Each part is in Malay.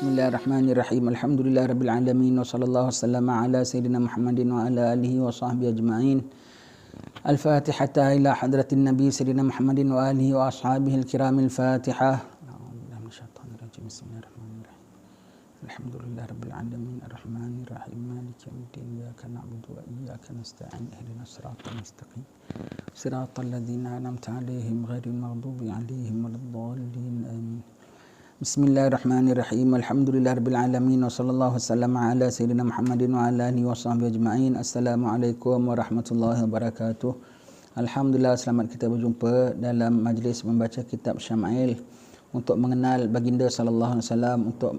Bismillahirrahmanirrahim. Alhamdulillahirabbil alamin wa sallallahu wasallam ala sayyidina Muhammadin wa ala alihi wa sahbihi ajma'in. Al-Fatihah ila hadratin Nabi sayyidina Muhammadin wa alihi wa ashabihi al-kiramil Fatihah. Bismillahirrahmanirrahim. Alhamdulillahirabbil alamin arrahmanirrahim maliki yaumiddin iyyaka na'budu wa iyyaka nasta'in ihdinas siratal mustaqim siratal ladzina an'amta 'alaihim ghairil maghdubi 'alaihim waladdallin amin. Bismillahirrahmanirrahim. Alhamdulillahirabbil alamin wa sallallahu wasallam ala sayyidina Muhammadin wa ala alihi wa sahbihi ajma'in. Assalamualaikum warahmatullahi wabarakatuh. Alhamdulillah, selamat kita berjumpa dalam majlis membaca kitab Syama'il untuk mengenal baginda sallallahu alaihi wasallam, untuk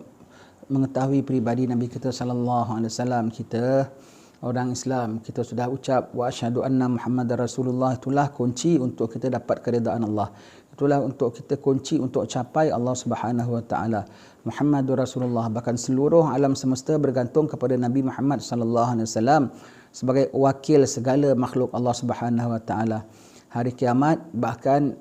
mengetahui peribadi Nabi kita sallallahu alaihi wasallam. Kita orang Islam, kita sudah ucap wa asyhadu anna Muhammadar Rasulullah. Itulah kunci untuk kita dapat keridaan Allah. Itulah untuk kita kunci untuk capai Allah Subhanahu wa taala. Muhammadur Rasulullah, bahkan seluruh alam semesta bergantung kepada Nabi Muhammad sallallahu alaihi wasallam sebagai wakil segala makhluk Allah Subhanahu wa taala. Hari kiamat bahkan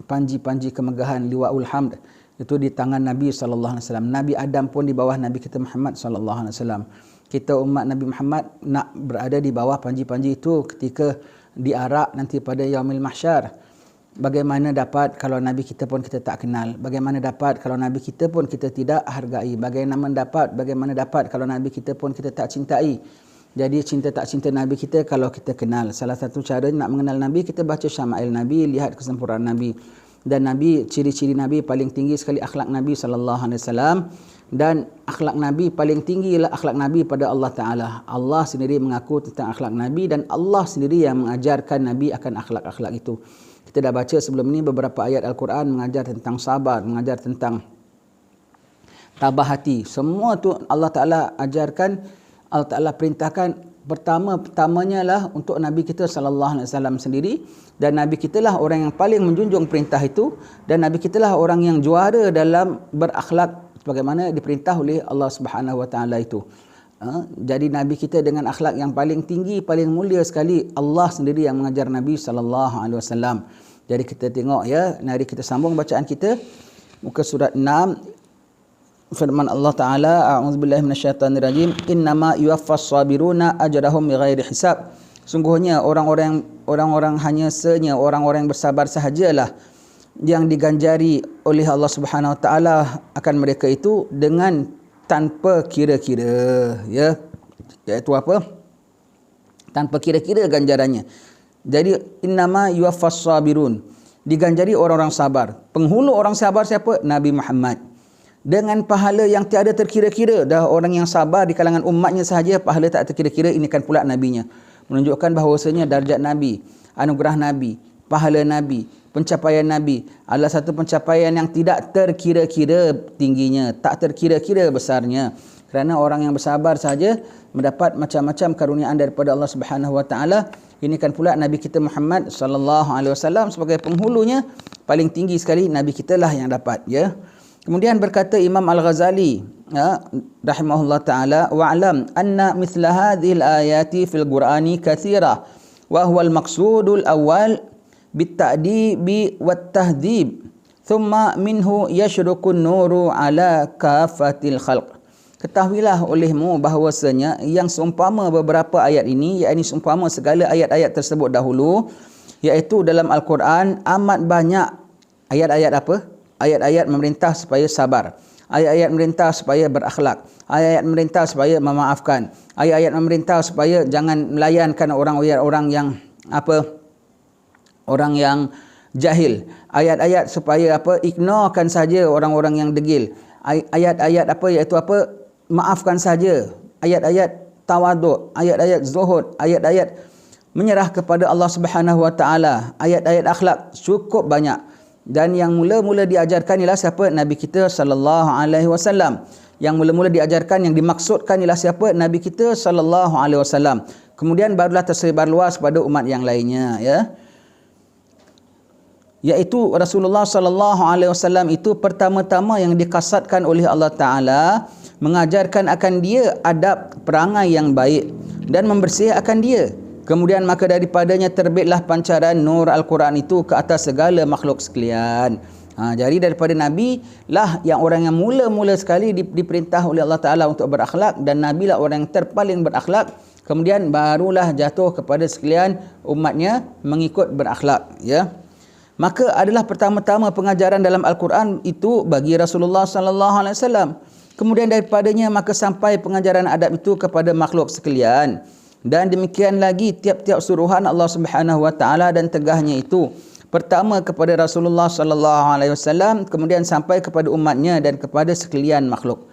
panji-panji kemegahan liwaul hamd itu di tangan Nabi sallallahu alaihi wasallam. Nabi Adam pun di bawah Nabi kita Muhammad sallallahu alaihi wasallam. Kita umat Nabi Muhammad nak berada di bawah panji-panji itu ketika diarak nanti pada yaumil mahsyar. Bagaimana dapat kalau Nabi kita pun kita tak kenal? Bagaimana dapat kalau Nabi kita pun kita tidak hargai? Bagaimana dapat kalau Nabi kita pun kita tak cintai? Jadi cinta tak cinta Nabi kita kalau kita kenal. Salah satu cara nak mengenal Nabi, kita baca Syama'il Nabi, lihat kesempurnaan Nabi. Dan Nabi, ciri-ciri Nabi paling tinggi sekali akhlak Nabi sallallahu alaihi wasallam, dan akhlak Nabi paling tinggi ialah akhlak Nabi pada Allah Taala. Allah sendiri mengaku tentang akhlak Nabi dan Allah sendiri yang mengajarkan Nabi akan akhlak-akhlak itu. Kita dah baca sebelum ini beberapa ayat Al-Quran mengajar tentang sabar, mengajar tentang tabah hati. Semua tu Allah Taala ajarkan, Allah Taala perintahkan. Pertamanya lah untuk Nabi kita sallallahu alaihi wasallam sendiri, dan Nabi kita lah orang yang paling menjunjung perintah itu, dan Nabi kita lah orang yang juara dalam berakhlak sebagaimana diperintah oleh Allah Subhanahu wa taala itu. Jadi Nabi kita dengan akhlak yang paling tinggi, paling mulia sekali, Allah sendiri yang mengajar Nabi sallallahu alaihi wasallam. Jadi kita tengok ya, mari kita sambung bacaan kita muka surat 6. Firman Allah Taala, a'udzubillahi minasyaitonirrajim, innama yuwaffas sabiruna ajrahum bighairi hisab. Sungguhnya orang-orang hanya orang-orang yang bersabar sahajalah yang diganjari oleh Allah Subhanahu wa taala akan mereka itu dengan tanpa kira-kira, ya. Iaitu apa? Tanpa kira-kira ganjarannya. Jadi innama yuwaffas sabirun, diganjari orang-orang sabar. Penghulu orang sabar siapa? Nabi Muhammad. Dengan pahala yang tiada terkira-kira. Dah orang yang sabar di kalangan umatnya sahaja pahala tak terkira-kira, ini kan pula nabinya. Menunjukkan bahawasanya darjat Nabi, anugerah Nabi, pahala Nabi, pencapaian Nabi adalah satu pencapaian yang tidak terkira-kira tingginya, tak terkira-kira besarnya. Kerana orang yang bersabar saja mendapat macam-macam karuniaan daripada Allah Subhanahu wa taala. Ini kan pula Nabi kita Muhammad sallallahu alaihi wasallam sebagai penghulunya paling tinggi sekali, Nabi kita lah yang dapat, ya. Kemudian berkata Imam Al-Ghazali rahimahullah taala, wa'lam anna mithla hadhil ayati fil Qur'ani katsira wa huwa al-maqsudul awwal bit-ta'dibi wat-tahdhib thumma minhu yashrukun nuru ala kafatil khalq. Ketahuilah olehmu bahawasanya yang seumpama beberapa ayat ini, yakni seumpama segala ayat-ayat tersebut dahulu, iaitu dalam Al-Quran amat banyak ayat-ayat apa? Ayat-ayat memerintah supaya sabar, ayat-ayat memerintah supaya berakhlak, ayat-ayat memerintah supaya memaafkan, ayat-ayat memerintah supaya jangan melayankan orang yang apa, orang yang jahil, ayat-ayat supaya apa, ignorekan saja orang-orang yang degil, ayat-ayat apa, iaitu apa, maafkan saja, ayat-ayat tawaduk, ayat-ayat zuhud, ayat-ayat menyerah kepada Allah Subhanahu wa taala, ayat-ayat akhlak cukup banyak. Dan yang mula-mula diajarkan ialah siapa? Nabi kita sallallahu alaihi wasallam. Yang mula-mula diajarkan, yang dimaksudkan ialah siapa? Nabi kita sallallahu alaihi wasallam. Kemudian barulah tersebar luas pada umat yang lainnya, ya. Iaitu Rasulullah sallallahu alaihi wasallam itu pertama-tama yang dikasatkan oleh Allah Taala mengajarkan akan dia adab perangai yang baik dan membersihkan dia. Kemudian maka daripadanya terbitlah pancaran nur Al-Quran itu ke atas segala makhluk sekalian. Jadi daripada Nabi lah yang orang yang mula-mula sekali diperintah oleh Allah Ta'ala untuk berakhlak, dan Nabi lah orang yang terpaling berakhlak. Kemudian barulah jatuh kepada sekalian umatnya mengikut berakhlak, ya. Maka adalah pertama-tama pengajaran dalam Al-Quran itu bagi Rasulullah sallallahu alaihi wasallam. Kemudian daripadanya maka sampai pengajaran adab itu kepada makhluk sekalian. Dan demikian lagi tiap-tiap suruhan Allah Subhanahu wa taala dan tegahnya itu. Pertama kepada Rasulullah sallallahu alaihi wasallam, kemudian sampai kepada umatnya dan kepada sekalian makhluk.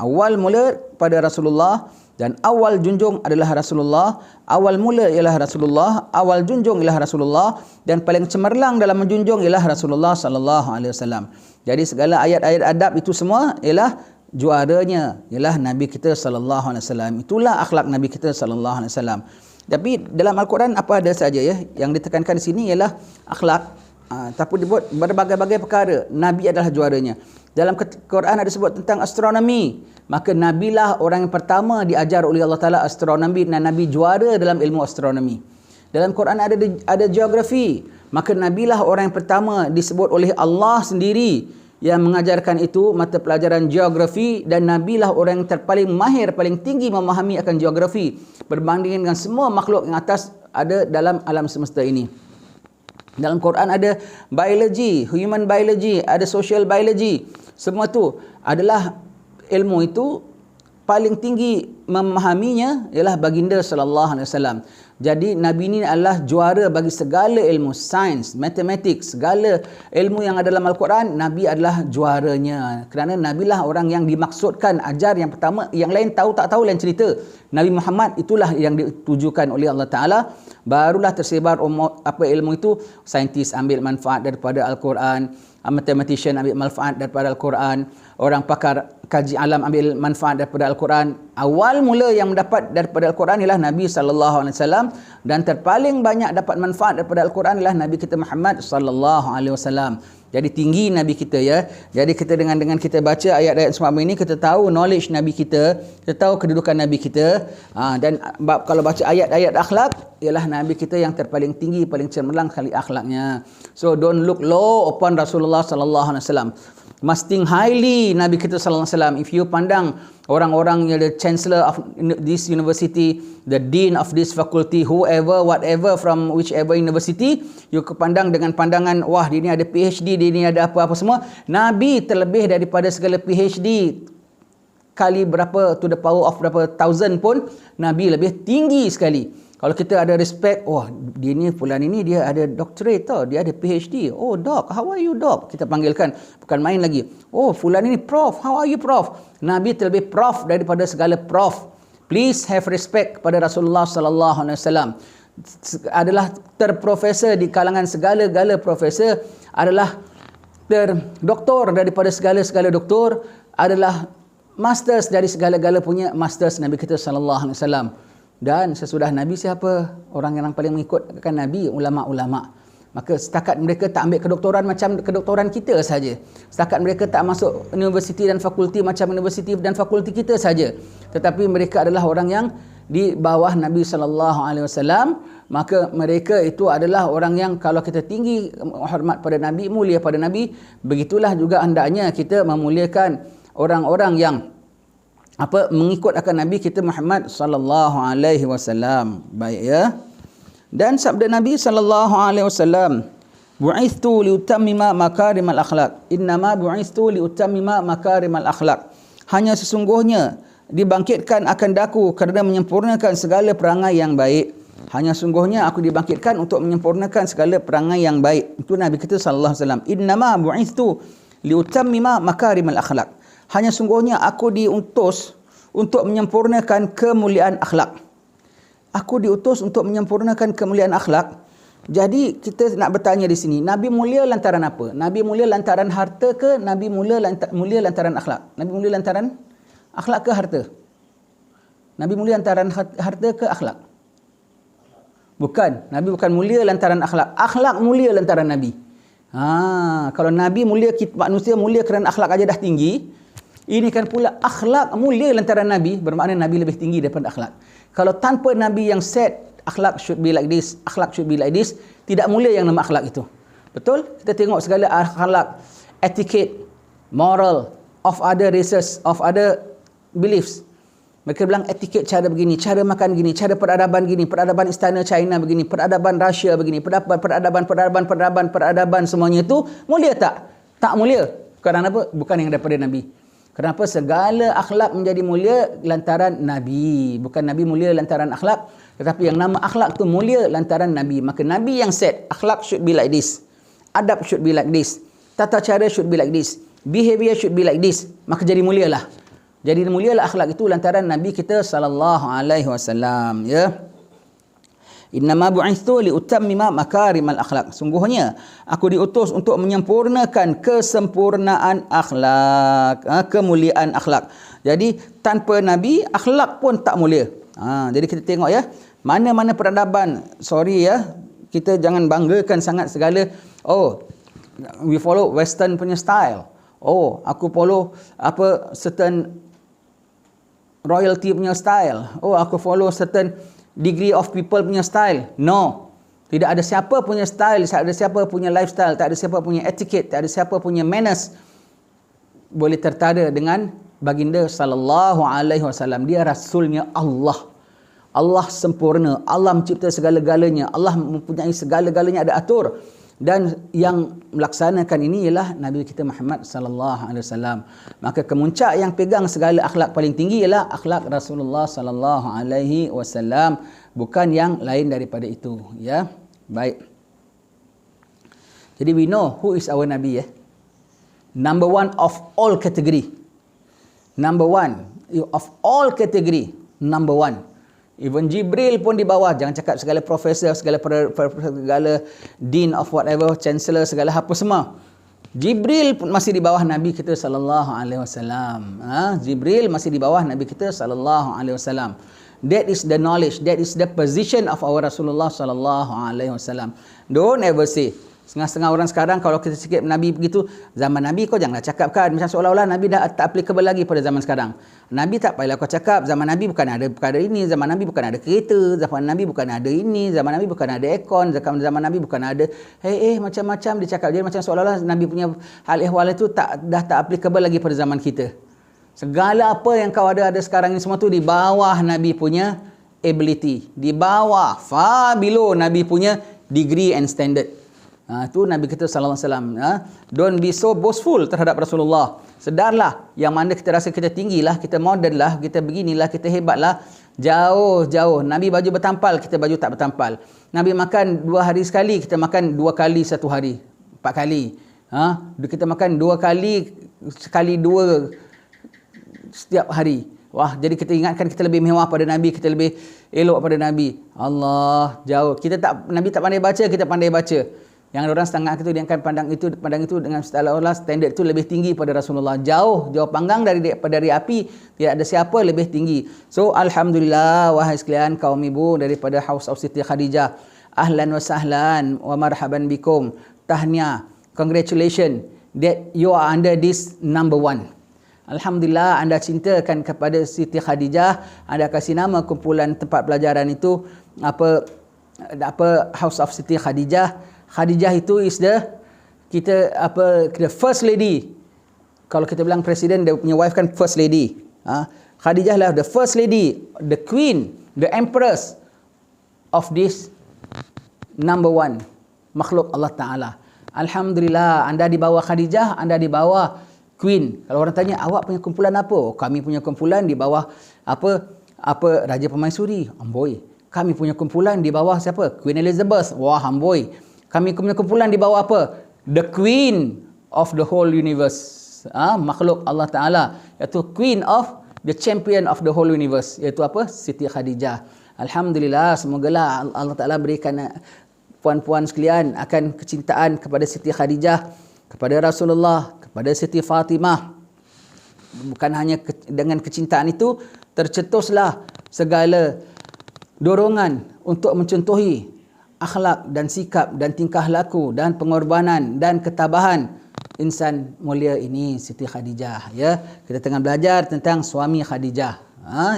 Awal mula pada Rasulullah, dan awal junjung adalah Rasulullah. Awal mula ialah Rasulullah, awal junjung ialah Rasulullah, dan paling cemerlang dalam menjunjung ialah Rasulullah sallallahu alaihi wasallam. Jadi segala ayat-ayat adab itu semua ialah juaranya ialah Nabi kita sallallahu alaihi wasallam. Itulah akhlak Nabi kita sallallahu alaihi wasallam. Tapi dalam Al-Quran apa ada saja, ya, yang ditekankan di sini ialah akhlak. Tapi dibuat berbagai-bagai perkara. Nabi adalah juaranya. Dalam Quran ada sebut tentang astronomi. Maka Nabilah orang yang pertama diajar oleh Allah Ta'ala astronomi, dan Nabi juara dalam ilmu astronomi. Dalam Quran ada geografi. Maka Nabilah orang yang pertama disebut oleh Allah sendiri yang mengajarkan itu mata pelajaran geografi, dan Nabilah orang yang terpaling mahir, paling tinggi memahami akan geografi berbanding dengan semua makhluk yang atas ada dalam alam semesta ini. Dalam Quran ada biologi, human biology, ada social biology. Semua tu adalah ilmu itu paling tinggi memahaminya ialah baginda sallallahu alaihi wasallam. Jadi Nabi ini adalah juara bagi segala ilmu, sains, matematik, segala ilmu yang ada dalam Al-Quran, Nabi adalah juaranya. Kerana Nabi lah orang yang dimaksudkan ajar yang pertama, yang lain tahu tak tahu lain cerita. Nabi Muhammad itulah yang ditujukan oleh Allah Ta'ala. Barulah tersebar ilmu itu, saintis ambil manfaat daripada Al-Quran, mathematician ambil manfaat daripada Al-Quran, orang pakar kaji alam ambil manfaat daripada Al-Quran. Awal mula yang mendapat daripada Al-Quran ialah Nabi sallallahu alaihi wasallam, dan terpaling banyak dapat manfaat daripada Al-Quran ialah Nabi kita Muhammad sallallahu alaihi wasallam. Jadi tinggi Nabi kita, ya. Jadi kita dengan kita baca ayat-ayat semua ini, kita tahu knowledge Nabi kita tahu kedudukan Nabi kita. Dan kalau baca ayat-ayat akhlak, ialah Nabi kita yang terpaling tinggi, paling cemerlang kali akhlaknya. So don't look low upon Rasulullah sallallahu alaihi wasallam. Must think highly Nabi kita sallallahu alaihi wasallam. If you pandang orang-orang yang the chancellor of this university, the dean of this faculty, whoever, whatever, from whichever university, you pandang dengan pandangan, wah, dia ni ada PhD, dia ni ada apa-apa semua. Nabi terlebih daripada segala PhD kali berapa, to the power of berapa thousand pun, Nabi lebih tinggi sekali. Kalau kita ada respect, oh, dia ni fulan ini dia ada doctorate tau, dia ada PhD. Oh, doc, how are you doc? Kita panggilkan, bukan main lagi. Oh, fulan ini prof, how are you prof? Nabi terlebih prof daripada segala prof. Please have respect kepada Rasulullah sallallahu alaihi wasallam. Adalah terprofesor di kalangan segala-gala profesor, adalah terdoktor daripada segala-segala doktor, adalah masters dari segala-gala punya masters Nabi kita sallallahu alaihi wasallam. Dan sesudah Nabi siapa? Orang yang paling mengikutkan Nabi, ulama-ulama. Maka setakat mereka tak ambil kedoktoran macam kedoktoran kita saja. Setakat mereka tak masuk universiti dan fakulti macam universiti dan fakulti kita saja. Tetapi mereka adalah orang yang di bawah Nabi sallallahu alaihi wasallam. Maka mereka itu adalah orang yang kalau kita tinggi hormat pada Nabi, mulia pada Nabi, begitulah juga hendaknya kita memuliakan orang-orang yang mengikut akan Nabi kita Muhammad sallallahu alaihi wasallam. Baik, ya. Dan sabda Nabi sallallahu alaihi wasallam, bu'ithtu liutammima makarimal akhlaq. Innama bu'ithtu liutammima makarimal akhlaq. Hanya sesungguhnya dibangkitkan akan daku kerana menyempurnakan segala perangai yang baik. Hanya sungguhnya aku dibangkitkan untuk menyempurnakan segala perangai yang baik. Itu Nabi kita sallallahu alaihi wasallam. Innama bu'ithtu liutammima makarimal akhlaq. Hanya sungguhnya aku diutus untuk menyempurnakan kemuliaan akhlak. Aku diutus untuk menyempurnakan kemuliaan akhlak. Jadi kita nak bertanya di sini, Nabi mulia lantaran apa? Nabi mulia lantaran harta ke? Nabi mulia lantaran akhlak? Nabi mulia lantaran akhlak ke harta? Nabi mulia lantaran harta ke akhlak? Bukan. Nabi bukan mulia lantaran akhlak. Akhlak mulia lantaran Nabi. Kalau Nabi mulia, manusia mulia kerana akhlak aja dah tinggi. Ini kan pula akhlak mulia lantaran Nabi, bermakna Nabi lebih tinggi daripada akhlak. Kalau tanpa Nabi yang set, akhlak should be like this, akhlak should be like this, tidak mulia yang nama akhlak itu. Betul? Kita tengok segala akhlak, etiquette, moral of other races, of other beliefs. Mereka bilang etiquette cara begini, cara makan begini, cara peradaban gini, peradaban istana China begini, peradaban Rusia begini, peradaban semuanya itu mulia tak? Tak mulia. Kenapa? Bukan yang daripada Nabi. Kenapa? Segala akhlak menjadi mulia lantaran Nabi. Bukan Nabi mulia lantaran akhlak, tetapi yang nama akhlak tu mulia lantaran Nabi. Maka Nabi yang set, akhlak should be like this. Adab should be like this. Tata cara should be like this. Behavior should be like this. Maka jadi mulialah. Jadi mulialah akhlak itu lantaran Nabi kita sallallahu alaihi wasallam, ya. Innama bu'ithu li utammima makarimal akhlak. Sungguhnya aku diutus untuk menyempurnakan kesempurnaan akhlak, kemuliaan akhlak. Jadi tanpa Nabi akhlak pun tak mulia. Jadi kita tengok ya, mana-mana peradaban, sorry ya, kita jangan banggakan sangat segala, oh we follow western punya style. Oh, aku follow certain royalty punya style. Oh, aku follow certain degree of people punya style. No. Tidak ada siapa punya style, tak ada siapa punya lifestyle, tak ada siapa punya etiquette, tak ada siapa punya manners boleh tertara dengan baginda sallallahu alaihi wasallam. Dia rasulnya Allah. Allah sempurna. Allah mencipta segala-galanya. Allah mempunyai segala-galanya ada atur. Dan yang melaksanakan ini ialah Nabi kita Muhammad sallallahu alaihi wasallam. Maka kemuncak yang pegang segala akhlak paling tinggi ialah akhlak Rasulullah sallallahu alaihi wasallam, bukan yang lain daripada itu, ya. Baik. Jadi we know who is our Nabi, ya. Number one of all category. Number one of all category. Number one. Even Jibril pun di bawah. Jangan cakap segala profesor, segala dean of whatever, chancellor, segala apa semua. Jibril pun masih di bawah Nabi kita sallallahu alaihi wasallam. Jibril masih di bawah Nabi kita sallallahu alaihi wasallam. That is the knowledge, that is the position of our Rasulullah sallallahu alaihi wasallam. Don't ever say, setengah-setengah orang sekarang kalau kita sikit Nabi begitu, zaman Nabi kau janganlah cakapkan macam seolah-olah Nabi dah tak applicable lagi pada zaman sekarang. Nabi tak payahlah kau cakap, zaman Nabi bukan ada perkara ini, zaman Nabi bukan ada kereta, zaman Nabi bukan ada ini, zaman Nabi bukan ada aircon, zaman Nabi bukan ada macam-macam dia cakap. Dia macam seolah-olah Nabi punya hal ehwal itu dah tak applicable lagi pada zaman kita. Segala apa yang kau ada sekarang ini semua tu di bawah Nabi punya ability, di bawah, far below Nabi punya degree and standard. Itu Nabi kita sallallahu alaihi wasallam. Don't be so boastful terhadap Rasulullah. Sedarlah yang mana kita rasa kita tinggilah, kita modern lah, kita beginilah, kita hebatlah. Jauh-jauh. Nabi baju bertampal, kita baju tak bertampal. Nabi makan 2 hari sekali, kita makan 2 kali 1 hari. 4 kali. Kita makan 2 kali, sekali 2 setiap hari. Wah, jadi kita ingatkan kita lebih mewah pada Nabi, kita lebih elok pada Nabi. Allah, jauh. Nabi tak pandai baca, kita pandai baca. Yang orang setengah itu dia akan pandang itu dengan seolah-olah standard itu lebih tinggi pada Rasulullah. Jauh panggang dari api, tidak ada siapa lebih tinggi. So alhamdulillah wahai sekalian kaum ibu daripada House of Siti Khadijah. Ahlan wa sahlan wa marhaban bikum. Tahniah, congratulations that you are under this number one. Alhamdulillah anda cintakan kepada Siti Khadijah, anda kasih nama kumpulan tempat pelajaran itu apa House of Siti Khadijah. Khadijah itu is the first lady. Kalau kita bilang presiden, dia punya wife kan first lady. Khadijah lah the first lady, the queen, the empress of this number one makhluk Allah Ta'ala. Alhamdulillah anda di bawah Khadijah, anda di bawah queen. Kalau orang tanya awak punya kumpulan apa? Kami punya kumpulan di bawah Raja Permaisuri. Amboi. Kami punya kumpulan di bawah siapa? Queen Elizabeth. Wah, amboi. Kami punya kumpulan di bawah apa? The Queen of the whole universe. Makhluk Allah Ta'ala. Iaitu Queen of the champion of the whole universe. Iaitu apa? Siti Khadijah. Alhamdulillah. Semogalah Allah Ta'ala berikan puan-puan sekalian akan kecintaan kepada Siti Khadijah, kepada Rasulullah, kepada Siti Fatimah. Bukan hanya dengan kecintaan itu, tercetuslah segala dorongan untuk mencontohi akhlak dan sikap dan tingkah laku dan pengorbanan dan ketabahan insan mulia ini Siti Khadijah, ya. Kita tengah belajar tentang suami Khadijah.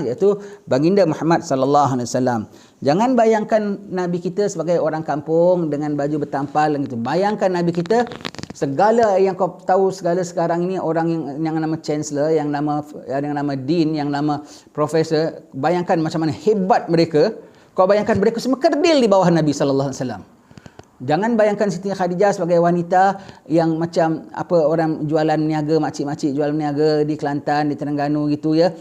iaitu baginda Muhammad sallallahu alaihi wasallam. Jangan bayangkan nabi kita sebagai orang kampung dengan baju bertampal gitu. Bayangkan nabi kita segala yang kau tahu segala sekarang ini, orang yang nama chancellor, yang nama dean, yang nama profesor, bayangkan macam mana hebat mereka. Kau bayangkan mereka semua kerdil di bawah Nabi sallallahu alaihi wasallam. Jangan bayangkan Siti Khadijah sebagai wanita yang macam apa orang jualan niaga, makcik-makcik jualan niaga di Kelantan, di Terengganu gitu ya.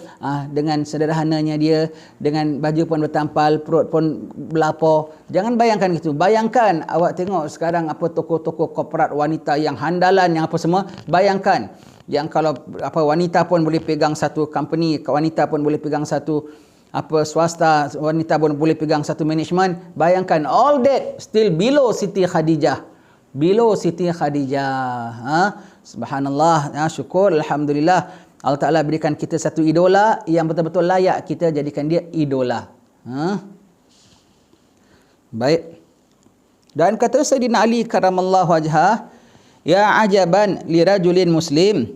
Dengan sederhananya dia, dengan baju pun bertampal, perut pun berlapar. Jangan bayangkan gitu. Bayangkan awak tengok sekarang apa tokoh-tokoh korporat wanita yang handalan, yang apa semua. Bayangkan yang kalau apa wanita pun boleh pegang satu company, wanita pun boleh pegang satu swasta, wanita pun boleh pegang satu management. Bayangkan all that still below Siti Khadijah. Subhanallah, syukur, alhamdulillah. Allah Ta'ala berikan kita satu idola yang betul-betul layak kita jadikan dia idola. Baik. Dan kata Sayyidina Ali karamallahu wajhah, ya ajaban li rajulin muslim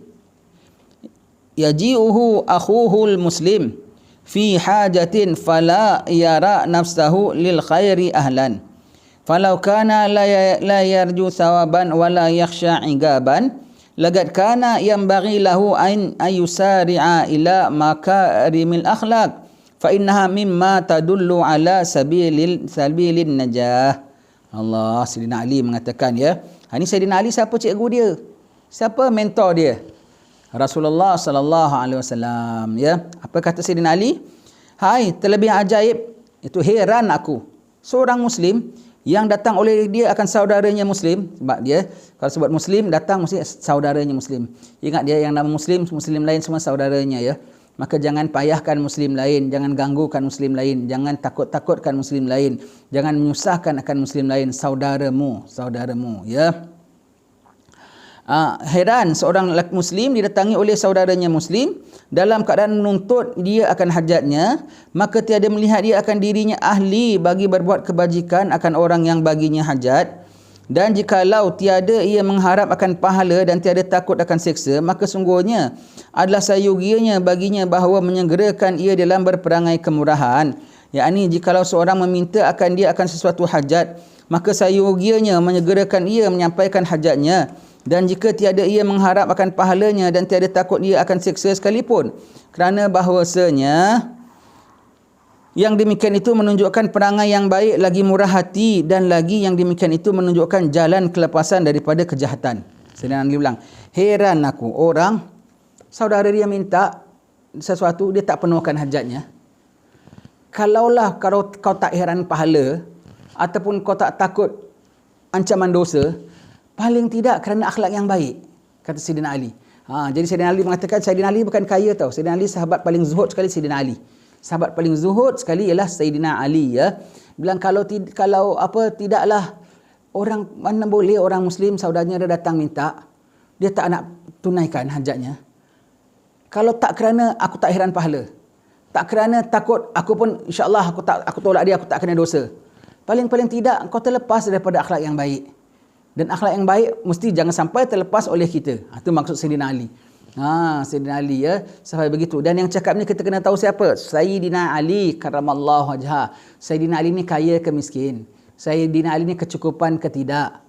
yaji'uhu akhuhul muslim fi hajatin fala yara nafsahu lil khairi ahlan falau kana la yarju thawaban wala yakhsha igaban laqad kana yanbaghi lahu an ayusari'a ila makarimil akhlaq fa innaha mimma tadullu ala sabilin najah. Allah, Sayyidina Ali mengatakan ya. Ini Sayyidina Ali siapa cikgu dia? Siapa mentor dia? Rasulullah sallallahu alaihi wasallam ya. Apa kata Sayyidina Ali? Hai, terlebih ajaib, itu heran aku. Seorang muslim yang datang oleh dia akan saudaranya muslim, sebab dia kalau sebut muslim datang mesti saudaranya muslim. Ingat dia yang nama muslim lain semua saudaranya ya. Maka jangan payahkan muslim lain, jangan ganggukan muslim lain, jangan takut-takutkan muslim lain, jangan menyusahkan akan muslim lain, saudaramu ya. Heran seorang muslim didatangi oleh saudaranya muslim dalam keadaan menuntut dia akan hajatnya, maka tiada melihat dia akan dirinya ahli bagi berbuat kebajikan akan orang yang baginya hajat. Dan jikalau tiada ia mengharap akan pahala dan tiada takut akan seksa, maka sungguhnya adalah sayogianya baginya bahawa menyegerakan ia dalam berperangai kemurahan. Yakni jikalau seorang meminta akan dia akan sesuatu hajat, maka sayogianya menyegerakan ia menyampaikan hajatnya. Dan jika tiada ia mengharap akan pahalanya dan tiada takut ia akan seksa sekalipun, kerana bahawasanya yang demikian itu menunjukkan perangai yang baik, lagi murah hati, dan lagi yang demikian itu menunjukkan jalan kelepasan daripada kejahatan. Sayyidina Ali bilang, heran aku, orang saudara dia minta sesuatu, dia tak penuhkan hajatnya. Kalaulah kalau kau tak heran pahala ataupun kau tak takut ancaman dosa, paling tidak kerana akhlak yang baik, kata Sayyidina Ali. Jadi Sayyidina Ali mengatakan Sayyidina Ali bukan kaya tau. Sayyidina Ali sahabat paling zuhud sekali. Sayyidina Ali sahabat paling zuhud sekali ialah Sayyidina Ali ya. Bilang kalau tidaklah orang mana boleh orang muslim saudaranya dia datang minta, dia tak nak tunaikan hajatnya. Kalau tak kerana aku tak heran pahala, tak kerana takut aku pun insya-Allah aku tolak dia, aku tak kena dosa. Paling-paling tidak kau terlepas daripada akhlak yang baik. Dan akhlak yang baik mesti jangan sampai terlepas oleh kita. Itu maksud Sayyidina Ali. Sayyidina Ali ya, sampai begitu. Dan yang cakap ni kita kena tahu siapa? Sayyidina Ali karamallahu wajhah. Sayyidina Ali ni kaya ke miskin? Sayyidina Ali ni kecukupan ke tidak?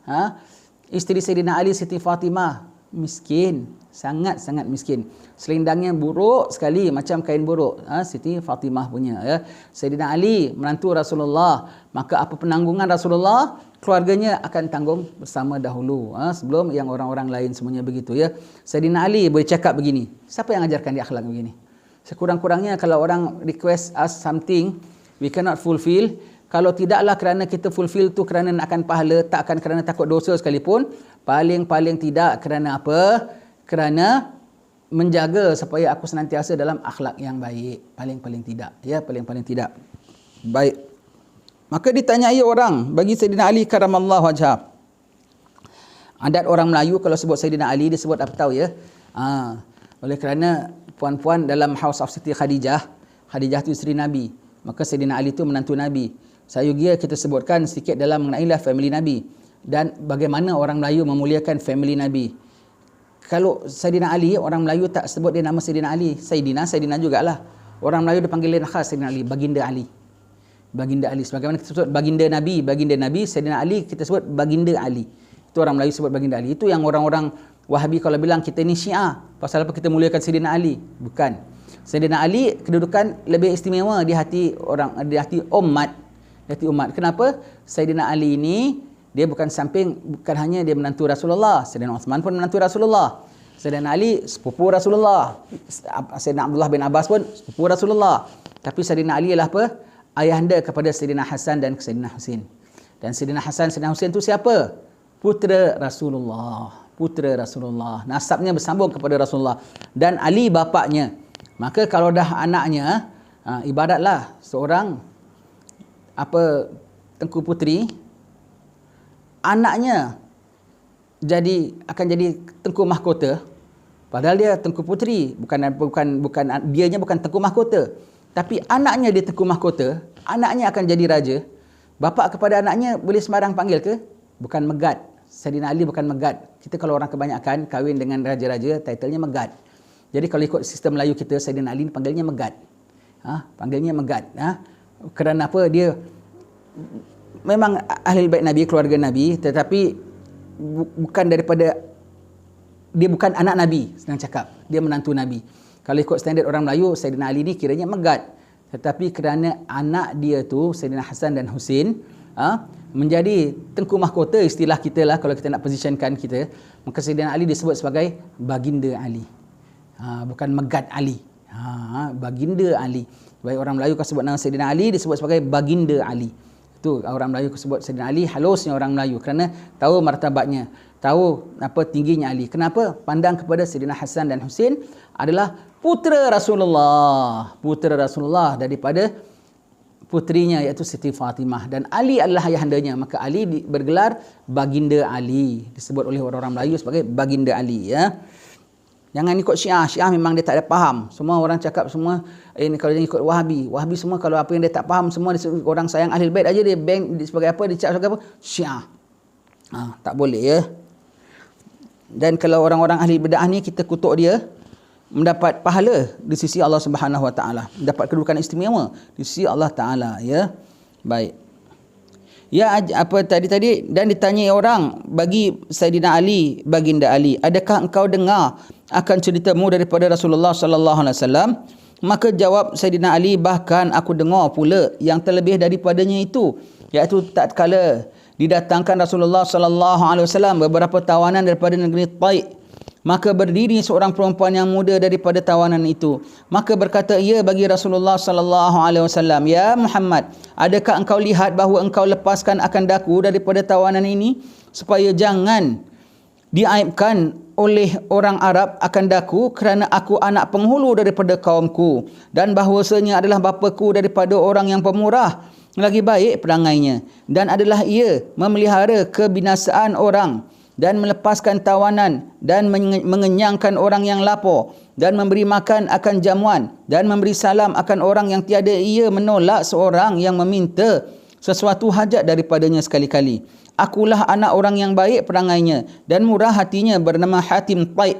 Isteri Sayyidina Ali Siti Fatimah miskin, sangat-sangat miskin. Selendangnya buruk sekali macam kain buruk. Siti Fatimah punya ya. Sayyidina Ali menantu Rasulullah, maka apa penanggungan Rasulullah, keluarganya akan tanggung bersama dahulu sebelum yang orang-orang lain semuanya begitu ya. Sayyidina Ali boleh cakap begini, siapa yang ajarkan dia akhlak begini? Sekurang-kurangnya kalau orang request us something we cannot fulfill, kalau tidaklah kerana kita fulfill tu kerana nak akan pahala, tak akan kerana takut dosa sekalipun, paling-paling tidak kerana apa? Kerana menjaga supaya aku senantiasa dalam akhlak yang baik, paling-paling tidak ya, paling-paling tidak. Baik. Maka ditanyai orang bagi Sayyidina Ali karamallahu wajhah. Adat orang Melayu kalau sebut Sayyidina Ali dia sebut apa tahu ya? Oleh kerana puan-puan dalam House of Siti Khadijah, Khadijah itu isteri Nabi, maka Sayyidina Ali itu menantu Nabi. Sayugia kita sebutkan sedikit dalam mengenai family Nabi dan bagaimana orang Melayu memuliakan family Nabi. Kalau Sayyidina Ali, orang Melayu tak sebut dia nama Sayyidina Ali, Sayyidina jugalah. Orang Melayu dia panggil lain khas Sayyidina Ali, baginda Ali. Baginda Ali. Sebagaimana kita sebut baginda Nabi, Sayyidina Ali kita sebut baginda Ali. Itu orang Melayu sebut baginda Ali. Itu yang orang-orang Wahabi kalau bilang kita ni Syiah, pasal apa kita muliakan Sayyidina Ali? Bukan. Sayyidina Ali kedudukan lebih istimewa di hati orang, di hati umat. Di hati umat. Kenapa? Sayyidina Ali ini dia bukan hanya dia menantu Rasulullah. Sayyidina Uthman pun menantu Rasulullah. Sayyidina Ali sepupu Rasulullah. Sayyidina Abdullah bin Abbas pun sepupu Rasulullah. Tapi Sayyidina Ali adalah apa? Ayahanda kepada Sayyidina Hasan dan Sayyidina Husin. Dan Sayyidina Hasan, Sayyidina Husin itu siapa? Putra Rasulullah. Putra Rasulullah. Nasabnya bersambung kepada Rasulullah. Dan Ali bapaknya. Maka kalau dah anaknya, ibaratlah seorang Tengku Puteri, anaknya akan jadi Tengku Mahkota, padahal dia Tengku Puteri, dianya bukan Tengku Mahkota, tapi anaknya dia Tengku Mahkota, anaknya akan jadi raja. Bapa kepada anaknya boleh sembarang panggil ke? Bukan Megad. Sayyidina Ali bukan Megad. Kita kalau orang kebanyakan kahwin dengan raja-raja, title-nya Megad. Jadi kalau ikut sistem Melayu kita, Sayyidina Ali panggilnya Megad. Panggilnya Megad. Kerana apa? Dia memang ahli bait Nabi, keluarga Nabi, tetapi bukan daripada, dia bukan anak Nabi, senang cakap. Dia menantu Nabi. Kalau ikut standard orang Melayu, Sayyidina Ali ni kiranya Megad. Tetapi kerana anak dia tu, Sayyidina Hasan dan Husin, menjadi Tengku Mahkota, istilah kita lah kalau kita nak positionkan kita, maka Sayyidina Ali disebut sebagai baginda Ali. Bukan Megad Ali. Baginda Ali. Baik orang Melayu kalau sebut nama Sayyidina Ali disebut sebagai baginda Ali. Itu orang Melayu sebut Sayyidina Ali, halusnya orang Melayu kerana tahu martabatnya, tahu apa tingginya Ali. Kenapa? Pandang kepada Sayyidina Hasan dan Husin adalah putera Rasulullah. Putera Rasulullah daripada putrinya iaitu Siti Fatimah, dan Ali adalah ayahandanya, maka Ali bergelar baginda Ali, disebut oleh orang-orang Melayu sebagai baginda Ali, ya. Jangan ikut Syiah. Syiah memang dia tak ada faham. Semua orang cakap semua kalau dia ikut Wahabi. Wahabi semua kalau apa yang dia tak faham semua orang sayang Ahlul Bait aja dia bank sebagai apa, dia cakap sebagai apa? Syiah. Tak boleh, ya. Dan kalau orang-orang ahli bidah ni kita kutuk dia, mendapat pahala di sisi Allah Subhanahu Wa Taala, dapat kedudukan istimewa di sisi Allah Taala, ya. Baik. Ya, apa tadi dan ditanya orang bagi Sayyidina Ali, baginda Ali, adakah engkau dengar akan ceritamu daripada Rasulullah sallallahu alaihi wasallam? Maka jawab Sayyidina Ali, bahkan aku dengar pula yang terlebih daripadanya itu, iaitu tatkala didatangkan Rasulullah sallallahu alaihi wasallam beberapa tawanan daripada negeri Taif. Maka berdiri seorang perempuan yang muda daripada tawanan itu. Maka berkata ia bagi Rasulullah sallallahu alaihi wasallam, "Ya Muhammad, adakah engkau lihat bahawa engkau lepaskan akan daku daripada tawanan ini supaya jangan diaibkan oleh orang Arab akan daku kerana aku anak penghulu daripada kaumku dan bahawasanya adalah bapaku daripada orang yang pemurah lagi baik perangainya dan adalah ia memelihara kebinasaan orang dan melepaskan tawanan dan mengenyangkan orang yang lapar dan memberi makan akan jamuan dan memberi salam akan orang yang tiada ia menolak seorang yang meminta sesuatu hajat daripadanya sekali-kali. Akulah anak orang yang baik perangainya dan murah hatinya bernama Hatim Taib."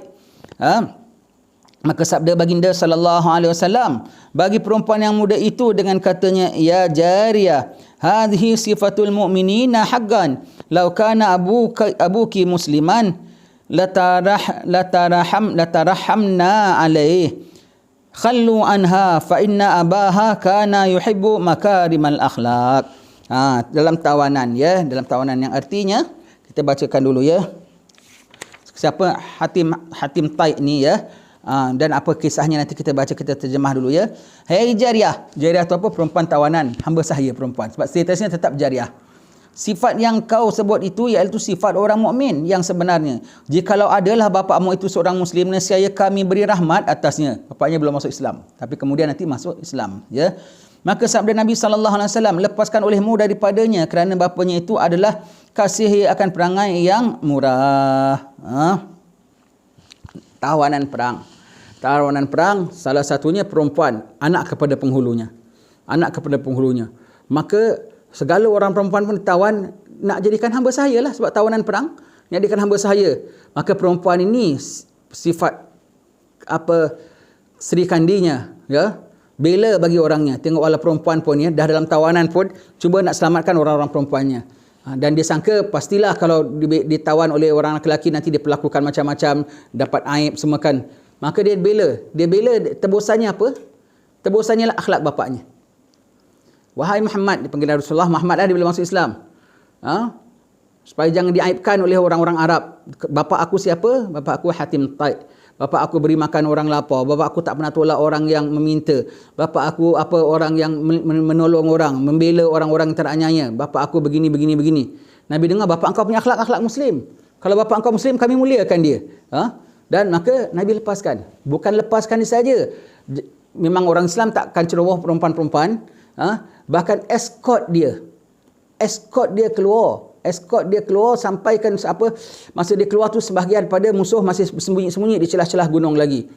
Maka sabda baginda sallallahu alaihi wasallam bagi perempuan yang muda itu dengan katanya, "Ya jariyah, hadhihi sifatul mu'minina haqqan. Law kana abuki musliman latarahamna alaih. Khallu anha fa inna abaha kana yuhibbu makarimal akhlaq." Dalam tawanan, ya, dalam tawanan yang artinya kita bacakan dulu, ya. Siapa Hatim Taib ni, ya. Dan apa kisahnya nanti kita baca, kita terjemah dulu, ya. Hai jariyah. Jariyah tu apa? Perempuan tawanan, hamba sahaya perempuan. Sebab statusnya tetap jariyah. Sifat yang kau sebut itu iaitu sifat orang mukmin yang sebenarnya. Jikalau adalah bapakmu itu seorang muslim, nescaya kami beri rahmat atasnya. Bapaknya belum masuk Islam, tapi kemudian nanti masuk Islam, ya. Maka sabda Nabi sallallahu alaihi wasallam, lepaskan olehmu daripadanya kerana bapanya itu adalah kasih akan perangai yang murah. Tawanan perang. Tawanan perang salah satunya perempuan, anak kepada penghulunya. Anak kepada penghulunya. Maka segala orang perempuan pun ditawan nak jadikan hamba sahaya lah, sebab tawanan perang nak jadikan hamba sahaya. Maka perempuan ini sifat Sri Kandinya, ya, Bela bagi orangnya. Tengok wala perempuan pun ya, dah dalam tawanan pun cuba nak selamatkan orang-orang perempuannya. Dan dia sangka pastilah kalau ditawan oleh orang lelaki nanti dia perlakukan macam-macam, dapat aib semua kan. Maka dia bela. Dia bela, tebusannya apa? Tebusannya lah akhlak bapaknya. Wahai Muhammad, dipanggil Rasulullah, Muhammad lah dia bila masuk Islam. Supaya jangan diaibkan oleh orang-orang Arab. Bapa aku siapa? Bapa aku Hatim Tai. Bapa aku beri makan orang lapar. Bapa aku tak pernah tolak orang yang meminta. Bapa aku orang yang menolong orang, membela orang-orang yang teraniaya. Bapa aku begini. Nabi dengar bapa engkau punya akhlak Muslim. Kalau bapa engkau Muslim, kami muliakan dia. Dan maka Nabi lepaskan. Bukan lepaskan dia saja. Memang orang Islam takkan ceroboh perempuan-perempuan. Bahkan escort dia keluar sampaikan masa dia keluar tu sebahagian pada musuh masih sembunyi-sembunyi di celah-celah gunung lagi.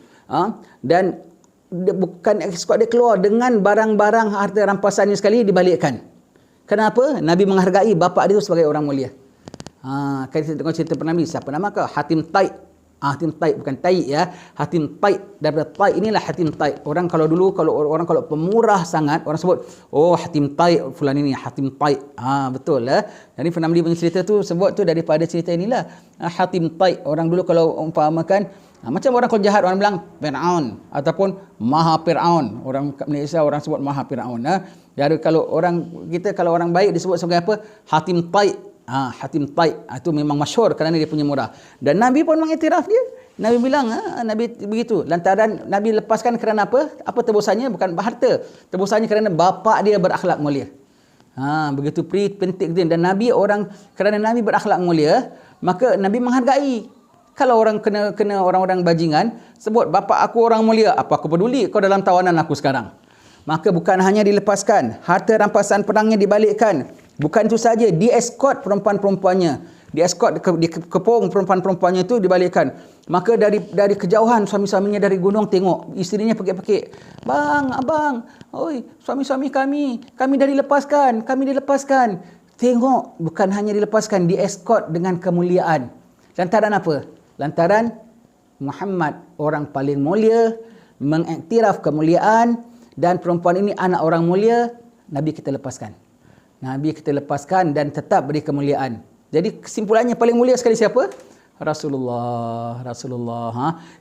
Dan bukan escort dia keluar dengan barang-barang harta rampasannya sekali dibalikkan. Kenapa? Nabi menghargai bapa dia tu sebagai orang mulia. Kan kita tengok cerita Nabi, siapa nama kau? Hatim Tai. Hatim Tai, bukan Tai ya. Hatim Tai, daripada Tai inilah Hatim Tai. Orang kalau pemurah sangat, orang sebut, oh Hatim Tai, fulan ini Hatim Tai. Betul lah. Jadi Nabi punya cerita tu sebut tu daripada cerita inilah. Hatim Tai, orang dulu kalau umpamakan, macam orang kalau jahat orang bilang Fir'aun ataupun Maha Fir'aun. Orang Malaysia orang sebut Maha Fir'aun. Jadi kalau orang baik disebut sebagai apa? Hatim Tai. Hatim Tai itu memang masyhur kerana dia punya murah. Dan Nabi pun mengiktiraf dia. Nabi bilang, Nabi begitu. Lantaran Nabi lepaskan kerana apa? Apa tebusannya? Bukan harta. Tebusannya kerana bapa dia berakhlak mulia. Begitu penting dia. Dan Nabi kerana Nabi berakhlak mulia, maka Nabi menghargai. Kalau orang kena orang-orang bajingan, sebut bapa aku orang mulia, apa aku peduli kau dalam tawanan aku sekarang. Maka bukan hanya dilepaskan, harta rampasan perangnya dibalikkan. Bukan itu saja, di-escort perempuan-perempuannya. Di-escort, dikepung perempuan-perempuannya itu dibalikkan. Maka dari kejauhan suami-suaminya dari gunung tengok. Isterinya pekik-pekik. Bang, abang, oi, suami-suami kami dah dilepaskan. Tengok, bukan hanya dilepaskan, di-escort dengan kemuliaan. Lantaran apa? Lantaran Muhammad orang paling mulia, mengiktiraf kemuliaan, dan perempuan ini anak orang mulia, Nabi kita lepaskan dan tetap beri kemuliaan. Jadi kesimpulannya paling mulia sekali siapa? Rasulullah.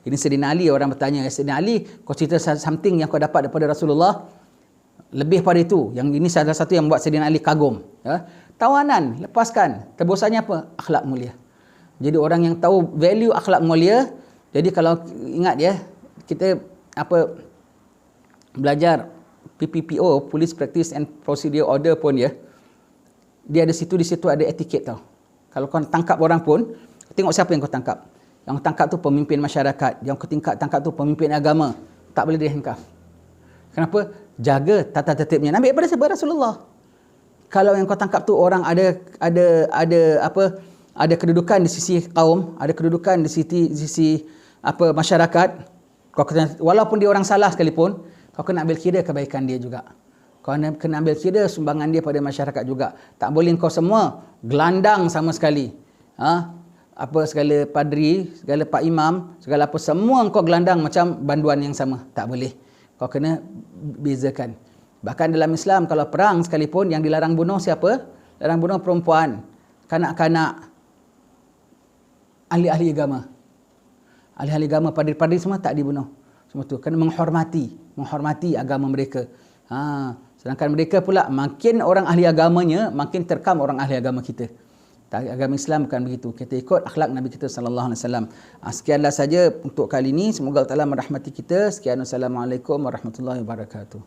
Ini Sayyidina Ali, orang bertanya, Sayyidina Ali, kau cerita something yang kau dapat daripada Rasulullah lebih pada itu. Yang ini salah satu yang buat Sayyidina Ali kagum. Tawanan, lepaskan. Tebusannya apa? Akhlak mulia. Jadi orang yang tahu value akhlak mulia. Jadi kalau ingat ya, kita belajar PPPO, Police Practice and Procedure Order pun ya, dia ada di situ ada etiket tau. Kalau kau tangkap orang pun, tengok siapa yang kau tangkap. Yang tangkap tu pemimpin masyarakat, yang kau tangkap tu pemimpin agama, tak boleh dihandcuff. Kenapa? Jaga tata tertibnya. Nabi daripada siapa? Rasulullah. Kalau yang kau tangkap tu orang ada kedudukan di sisi kaum, ada kedudukan di sisi masyarakat, kau walaupun dia orang salah sekalipun, kau kena ambil kira kebaikan dia juga. Kau kena ambil kira sumbangan dia pada masyarakat juga. Tak boleh kau semua gelandang sama sekali. Segala padri, segala pak imam, segala apa, semua kau gelandang macam banduan yang sama. Tak boleh. Kau kena bezakan. Bahkan dalam Islam, kalau perang sekalipun, yang dilarang bunuh siapa? Larang bunuh perempuan, kanak-kanak, ahli-ahli agama. Ahli-ahli agama, padri-padri semua tak dibunuh. Semua tu kena menghormati agama mereka. Sedangkan mereka pula makin orang ahli agamanya, makin terkam orang ahli agama kita. Agama Islam bukan begitu. Kita ikut akhlak Nabi kita sallallahu alaihi wasallam. Sekianlah saja untuk kali ini. Semoga Allah Taala merahmati kita. Sekian, assalamualaikum warahmatullahi wabarakatuh.